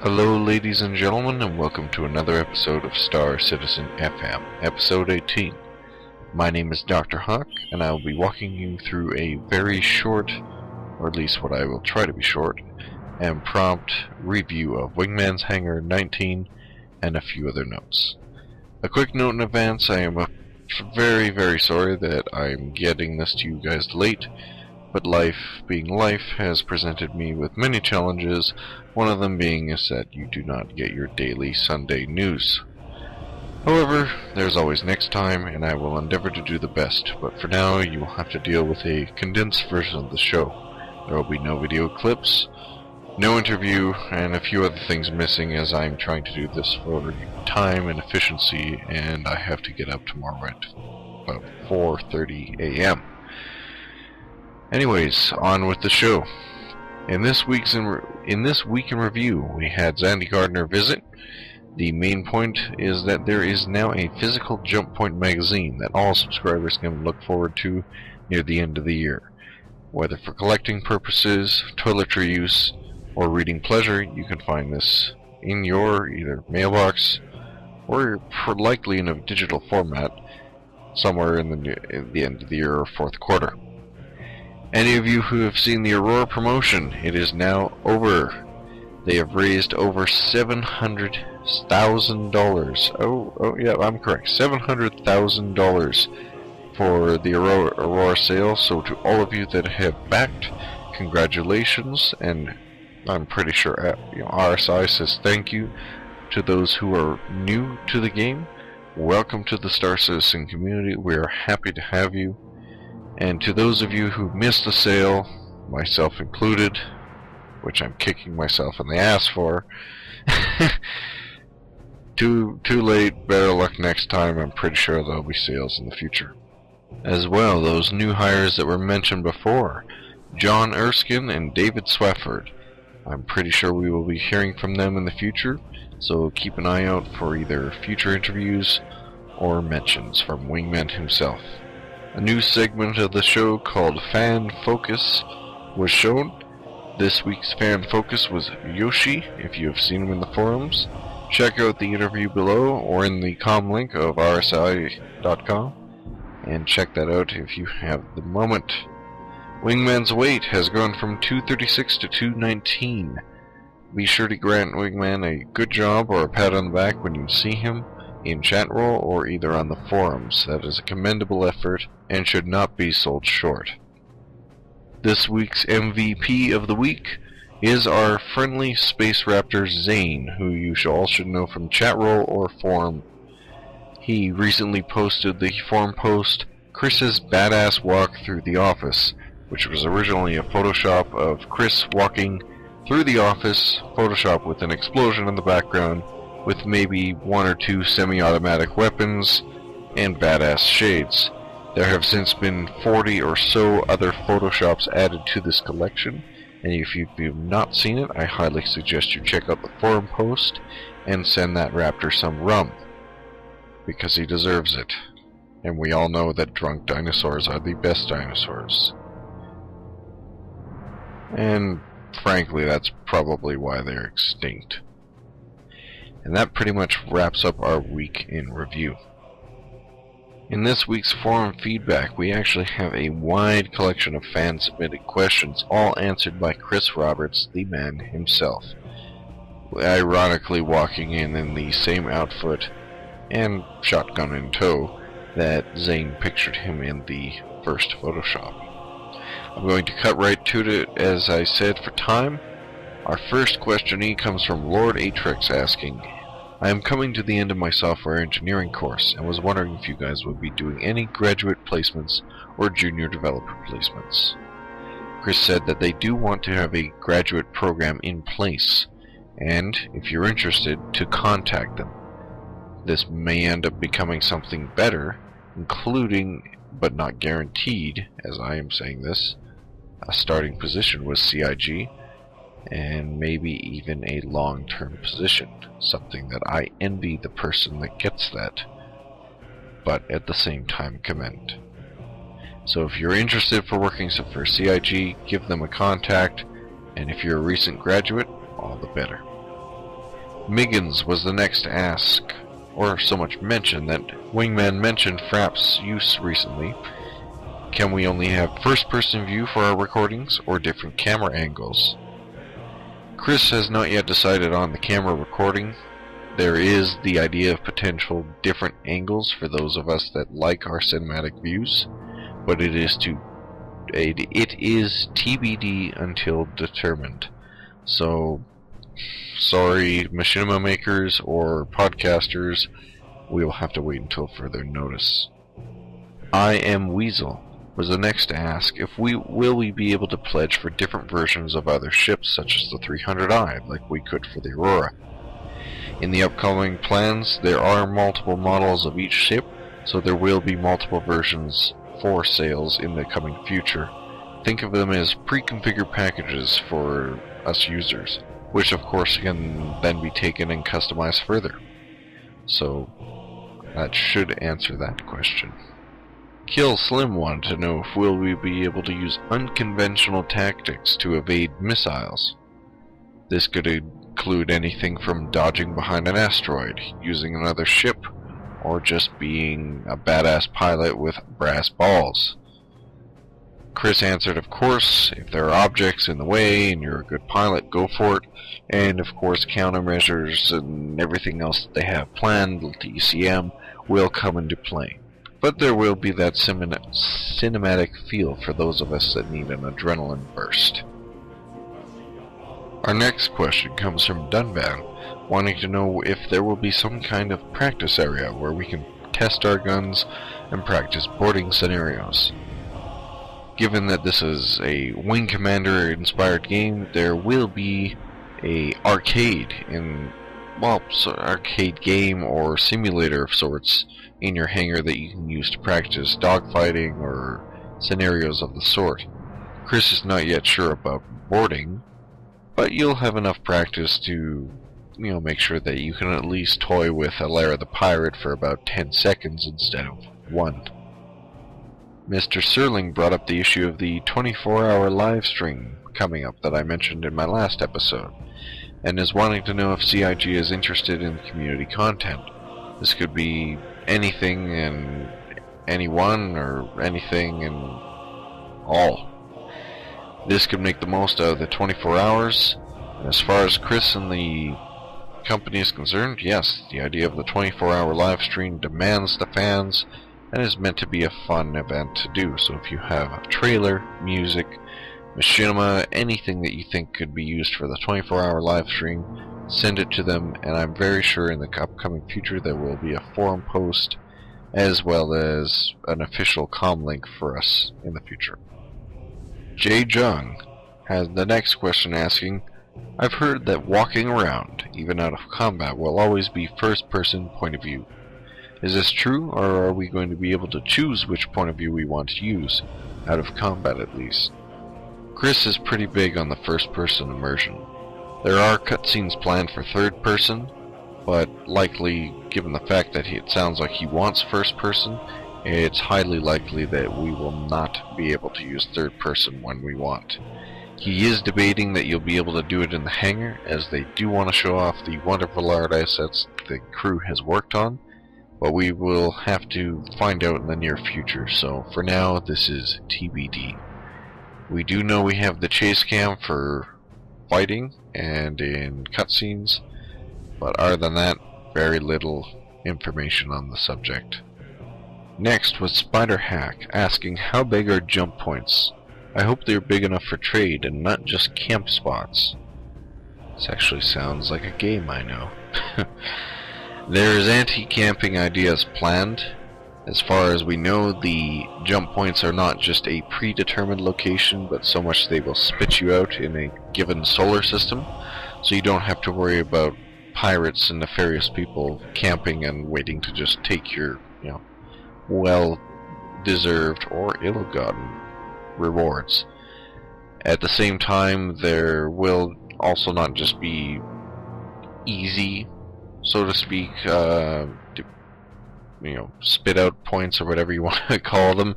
Hello ladies and gentlemen, and welcome to another episode of Star Citizen FM, episode 18. My name is Dr. Hawk, and I will be walking you through a very short, or at least what I will try to be short, and prompt review of Wingman's Hangar 19 and a few other notes. A quick note in advance, I am very sorry that I'm getting this to you guys late, but life, being life, has presented me with many challenges, one of them being is that you do not get your daily Sunday news. However, there's always next time, and I will endeavor to do the best, but for now you will have to deal with a condensed version of the show. There will be no video clips, no interview, and a few other things missing as I'm trying to do this for time and efficiency, and I have to get up tomorrow at about 4:30 a.m. Anyways, on with the show. In this week in review, we had Zandy Gardner visit. The main point is that there is now a physical Jump Point magazine that all subscribers can look forward to near the end of the year. Whether for collecting purposes, toiletry use, or reading pleasure, you can find this in your either mailbox or likely in a digital format somewhere in the end of the year or fourth quarter. Any of you who have seen the Aurora promotion, it is now over. They have raised over $700,000. Oh yeah, I'm correct. $700,000 for the Aurora sale. So to all of you that have backed, congratulations. And I'm pretty sure RSI says thank you to those who are new to the game. Welcome to the Star Citizen community. We are happy to have you. And to those of you who missed the sale, myself included, which I'm kicking myself in the ass for, too late, better luck next time. I'm pretty sure there'll be sales in the future. As well, those new hires that were mentioned before, John Erskine and David Swafford. I'm pretty sure we will be hearing from them in the future, so keep an eye out for either future interviews or mentions from Wingman himself. A new segment of the show called Fan Focus was shown. This week's Fan Focus was Yoshi. If you have seen him in the forums, check out the interview below or in the com link of rsi.com and check that out if you have the moment. Wingman's weight has gone from 236 to 219. Be sure to grant Wingman a good job or a pat on the back when you see him in chat roll or either on the forums. That is a commendable effort and should not be sold short. This week's MVP of the week is our friendly Space Raptor Zane, who you all should know from chat roll or forum. He recently posted the forum post Chris's badass walk through the office, which was originally a Photoshop of Chris walking through the office, Photoshop with an explosion in the background, with maybe one or two semi-automatic weapons and badass shades. There have since been 40 or so other Photoshops added to this collection, and if you've not seen it, I highly suggest you check out the forum post and send that raptor some rum, because he deserves it. And we all know that drunk dinosaurs are the best dinosaurs. And frankly, that's probably why they're extinct. And that pretty much wraps up our week in review. In this week's forum feedback, we actually have a wide collection of fan-submitted questions, all answered by Chris Roberts, the man himself, ironically walking in the same outfit and shotgun in tow that Zane pictured him in the first Photoshop. I'm going to cut right to it, as I said, for time. Our first questionee comes from Lord Atrix asking, I am coming to the end of my software engineering course and was wondering if you guys would be doing any graduate placements or junior developer placements. Chris said that they do want to have a graduate program in place, and if you're interested, to contact them. This may end up becoming something better, including, but not guaranteed, as I am saying this, a starting position with CIG, and maybe even a long-term position, something that I envy the person that gets that, but at the same time commend. So if you're interested for working for CIG, give them a contact, and if you're a recent graduate, all the better. Miggins was the next to ask, or so much mention that Wingman mentioned Frapp's use recently. Can we only have first-person view for our recordings, or different camera angles? Chris has not yet decided on the camera recording. There is the idea of potential different angles for those of us that like our cinematic views, but it is TBD until determined. So, sorry, machinima makers or podcasters, we will have to wait until further notice. I Am Weasel was the next to ask if will we be able to pledge for different versions of other ships, such as the 300i, like we could for the Aurora. In the upcoming plans, there are multiple models of each ship, so there will be multiple versions for sales in the coming future. Think of them as pre-configured packages for us users, which of course can then be taken and customized further. So that should answer that question. Kill Slim wanted to know if will we be able to use unconventional tactics to evade missiles. This could include anything from dodging behind an asteroid, using another ship, or just being a badass pilot with brass balls. Chris answered, of course, if there are objects in the way and you're a good pilot, go for it, and of course countermeasures and everything else that they have planned, the ECM, will come into play. But there will be that cinematic feel for those of us that need an adrenaline burst. Our next question comes from Dunban, wanting to know if there will be some kind of practice area where we can test our guns and practice boarding scenarios. Given that this is a Wing Commander inspired game, there will be a arcade game or simulator of sorts in your hangar that you can use to practice dogfighting or scenarios of the sort. Chris is not yet sure about boarding, but you'll have enough practice to, make sure that you can at least toy with Alara the Pirate for about 10 seconds instead of 1. Mr. Serling brought up the issue of the 24-hour live stream coming up that I mentioned in my last episode, and is wanting to know if CIG is interested in community content. This could be anything and anyone, or anything and all. This could make the most out of the 24 hours, and as far as Chris and the company is concerned, yes, the idea of the 24-hour live stream demands the fans, and is meant to be a fun event to do. So if you have a trailer, music, machinima, anything that you think could be used for the 24-hour live stream, send it to them, and I'm very sure in the upcoming future there will be a forum post as well as an official comm link for us in the future. Jay Jung has the next question asking, I've heard that walking around, even out of combat, will always be first-person point of view. Is this true, or are we going to be able to choose which point of view we want to use, out of combat at least? Chris is pretty big on the first-person immersion. There are cutscenes planned for third-person, but likely, given the fact that it sounds like he wants first-person, it's highly likely that we will not be able to use third-person when we want. He is debating that you'll be able to do it in the hangar, as they do want to show off the wonderful art assets the crew has worked on, but we will have to find out in the near future, so for now this is TBD. We do know we have the chase cam for fighting and in cutscenes, but other than that, very little information on the subject. Next was Spider Hack, asking how big are jump points? I hope they're big enough for trade and not just camp spots. This actually sounds like a game I know. There is anti-camping ideas planned. As far as we know, the jump points are not just a predetermined location, but so much they will spit you out in a given solar system, so you don't have to worry about pirates and nefarious people camping and waiting to just take your, well-deserved or ill-gotten rewards. At the same time, there will also not just be easy, so to speak, spit out points or whatever you want to call them.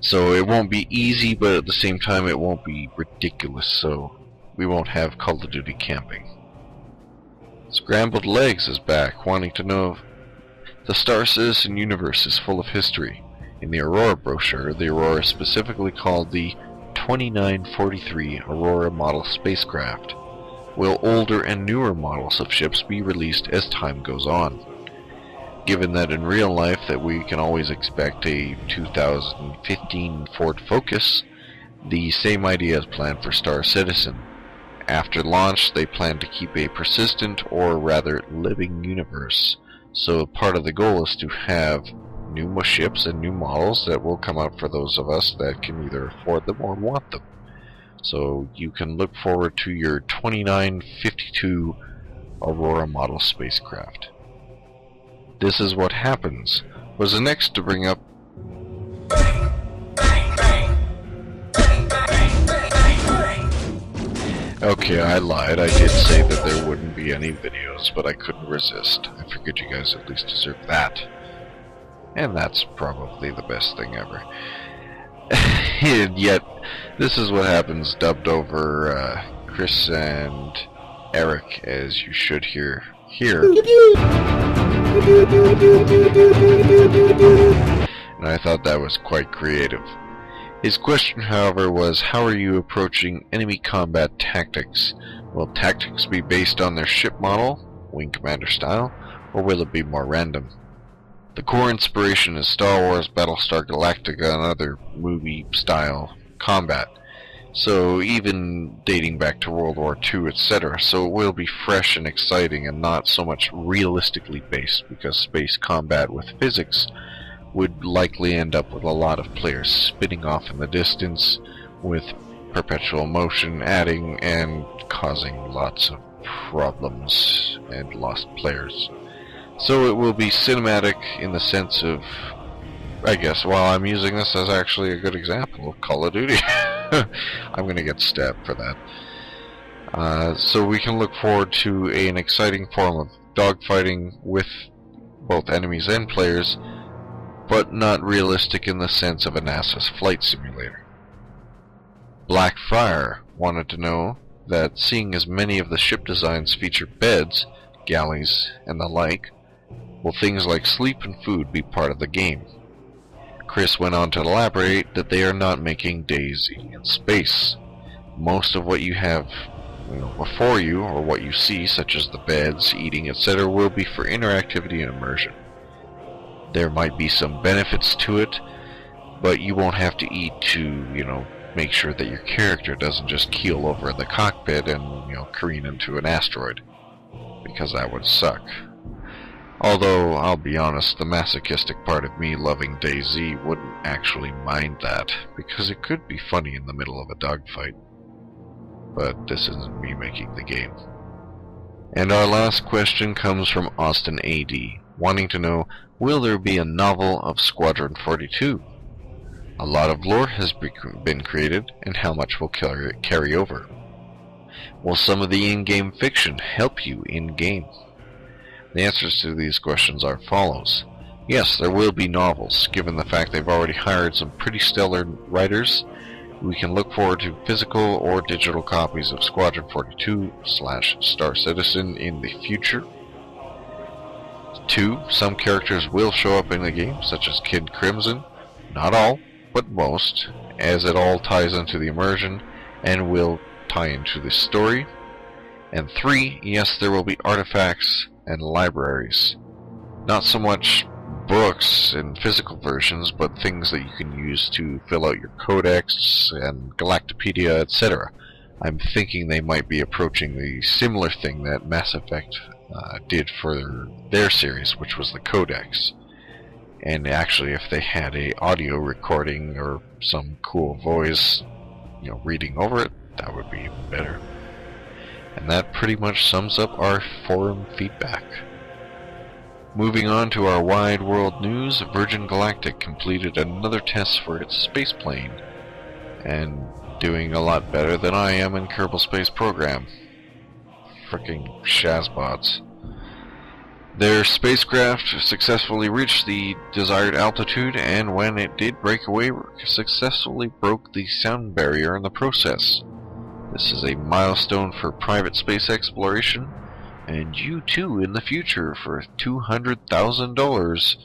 So it won't be easy, but at the same time it won't be ridiculous, so we won't have Call of Duty camping. Scrambled Legs is back, wanting to know the Star Citizen universe is full of history. In the Aurora brochure, the Aurora is specifically called the 2943 Aurora model spacecraft. Will older and newer models of ships be released as time goes on? Given that in real life that we can always expect a 2015 Ford Focus, the same idea is planned for Star Citizen. After launch, they plan to keep a persistent, or rather living universe, so part of the goal is to have new ships and new models that will come out for those of us that can either afford them or want them. So you can look forward to your 2952 Aurora model spacecraft. This Is What Happens was the next to bring up. Okay, I lied. I did say that there wouldn't be any videos, but I couldn't resist. I figured you guys at least deserve that. And that's probably the best thing ever. And yet, This Is What Happens dubbed over Chris and Eric, as you should hear here. And I thought that was quite creative. His question, however, was, how are you approaching enemy combat tactics? Will tactics be based on their ship model, Wing Commander style, or will it be more random? The core inspiration is Star Wars, Battlestar Galactica, and other movie-style combat, so even dating back to World War II, etc. So it will be fresh and exciting and not so much realistically based, because space combat with physics would likely end up with a lot of players spinning off in the distance with perpetual motion adding and causing lots of problems and lost players. So it will be cinematic in the sense of, I guess, while I'm using this as actually a good example of Call of Duty. I'm going to get stabbed for that. So we can look forward to an exciting form of dogfighting with both enemies and players, but not realistic in the sense of a NASA's flight simulator. Blackfire wanted to know that seeing as many of the ship designs feature beds, galleys, and the like, will things like sleep and food be part of the game? Chris went on to elaborate that they are not making DayZ in space. Most of what you have before you, or what you see, such as the beds, eating, etc., will be for interactivity and immersion. There might be some benefits to it, but you won't have to eat to, make sure that your character doesn't just keel over in the cockpit and, careen into an asteroid, because that would suck. Although, I'll be honest, the masochistic part of me loving DayZ wouldn't actually mind that, because it could be funny in the middle of a dogfight. But this isn't me making the game. And our last question comes from Austin AD, wanting to know, will there be a novel of Squadron 42? A lot of lore has been created, and how much will carry over? Will some of the in-game fiction help you in-game? The answers to these questions are follows. Yes, there will be novels. Given the fact they've already hired some pretty stellar writers, we can look forward to physical or digital copies of Squadron 42/Star Citizen in the future. 2. Some characters will show up in the game, such as Kid Crimson. Not all, but most, as it all ties into the immersion and will tie into the story. And 3. Yes, there will be artifacts and libraries. Not so much books in physical versions, but things that you can use to fill out your codex and Galactopedia, etc. I'm thinking they might be approaching the similar thing that Mass Effect did for their series, which was the codex. And actually, if they had a audio recording or some cool voice, reading over it, that would be even better. And that pretty much sums up our forum feedback. Moving on to our wide world news, Virgin Galactic completed another test for its spaceplane, and doing a lot better than I am in Kerbal Space Program. Frickin' Shazbots. Their spacecraft successfully reached the desired altitude, and when it did break away, successfully broke the sound barrier in the process. This is a milestone for private space exploration, and you too in the future for $200,000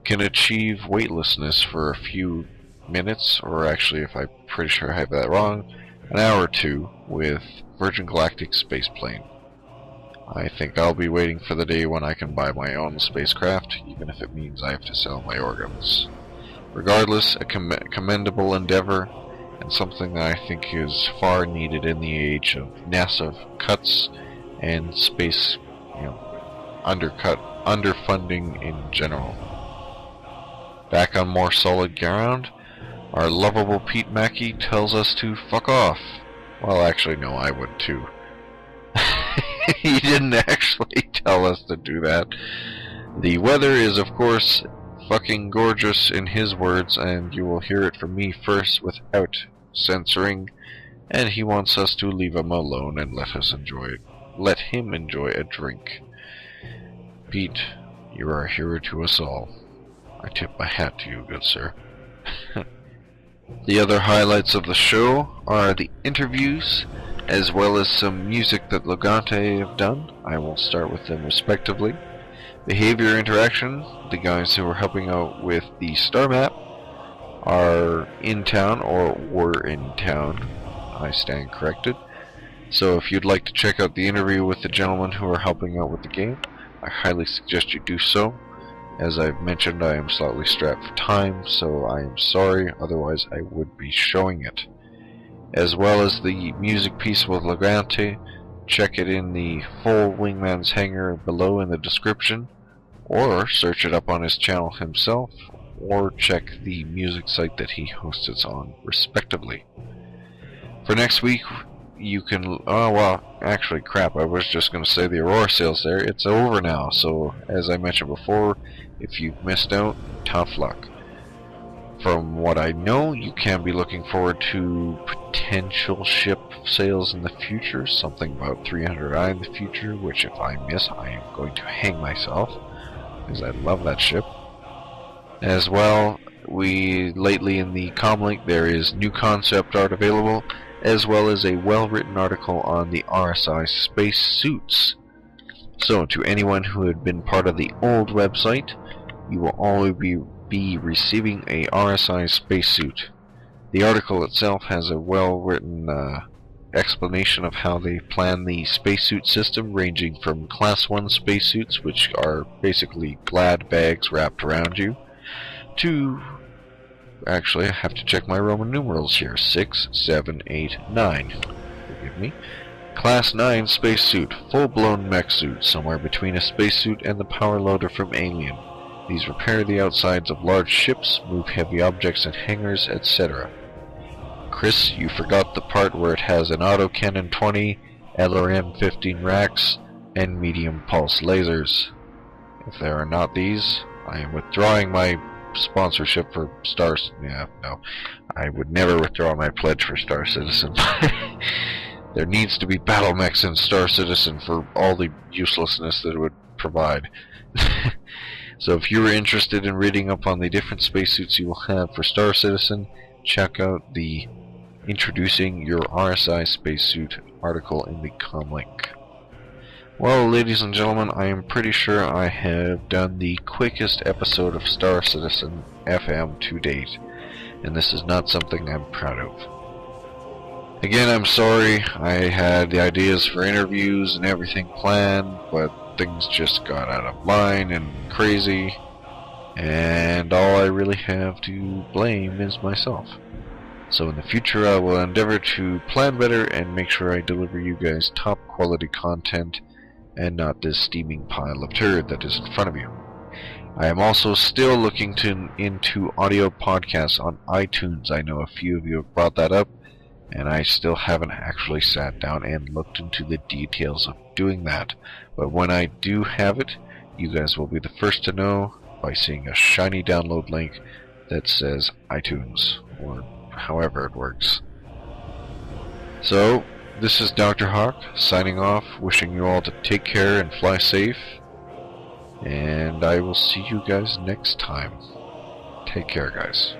can achieve weightlessness for a few minutes, or actually, if I'm pretty sure I have that wrong, an hour or two with Virgin Galactic Spaceplane. I think I'll be waiting for the day when I can buy my own spacecraft, even if it means I have to sell my organs. Regardless, a commendable endeavor, and something that I think is far needed in the age of NASA cuts and space, underfunding in general. Back on more solid ground, our lovable Pete Mackey tells us to fuck off. Well, actually, no, I would too. He didn't actually tell us to do that. The weather is, of course, fucking gorgeous in his words, and you will hear it from me first without censoring, and he wants us to leave him alone and let him enjoy a drink. Pete, you are a hero to us all. I tip my hat to you, good sir. The other highlights of the show are the interviews, as well as some music that Logante have done. I will start with them respectively. Behavior interaction, the guys who are helping out with the star map are in town, or were in town. I stand corrected. So if you'd like to check out the interview with the gentlemen who are helping out with the game, I highly suggest you do so. As I've mentioned, I am slightly strapped for time, so I am sorry, otherwise I would be showing it. As well as the music piece with Logante, check it in the full Wingman's Hangar below in the description, or search it up on his channel himself, or check the music site that he hosts it on, respectively. For next week, you can... oh, well, actually, crap, I was just going to say the Aurora sales there. It's over now, so as I mentioned before, if you've missed out, tough luck. From what I know, you can be looking forward to potential ship sales in the future, something about 300i in the future, which if I miss, I am going to hang myself, because I love that ship. As well, lately in the comlink there is new concept art available, as well as a well-written article on the RSI space suits. So, to anyone who had been part of the old website, you will always be receiving a RSI spacesuit. The article itself has a well-written explanation of how they plan the spacesuit system, ranging from Class 1 spacesuits, which are basically glad bags wrapped around you, to... actually, I have to check my Roman numerals here. 6, 7, 8, 9. Forgive me. Class 9 spacesuit, full-blown mech suit, somewhere between a spacesuit and the power loader from Alien. These repair the outsides of large ships, move heavy objects in hangars, etc. Chris, you forgot the part where it has an autocannon 20, LRM 15 racks, and medium pulse lasers. If there are not these, I am withdrawing my sponsorship for Stars. Yeah, no. I would never withdraw my pledge for Star Citizen. There needs to be battle mechs in Star Citizen for all the uselessness that it would provide. So if you are interested in reading up on the different spacesuits you will have for Star Citizen, check out the Introducing Your RSI Spacesuit article in the comlink. Well, ladies and gentlemen, I am pretty sure I have done the quickest episode of Star Citizen FM to date, and this is not something I'm proud of. Again, I'm sorry, I had the ideas for interviews and everything planned, but things just got out of line and crazy, and all I really have to blame is myself. So in the future I will endeavor to plan better and make sure I deliver you guys top quality content and not this steaming pile of turd that is in front of you. I am also still looking into audio podcasts on iTunes. I know a few of you have brought that up, and I still haven't actually sat down and looked into the details of doing that. But when I do have it, you guys will be the first to know by seeing a shiny download link that says iTunes, or however it works. So, this is Dr. Hawk, signing off, wishing you all to take care and fly safe, and I will see you guys next time. Take care, guys.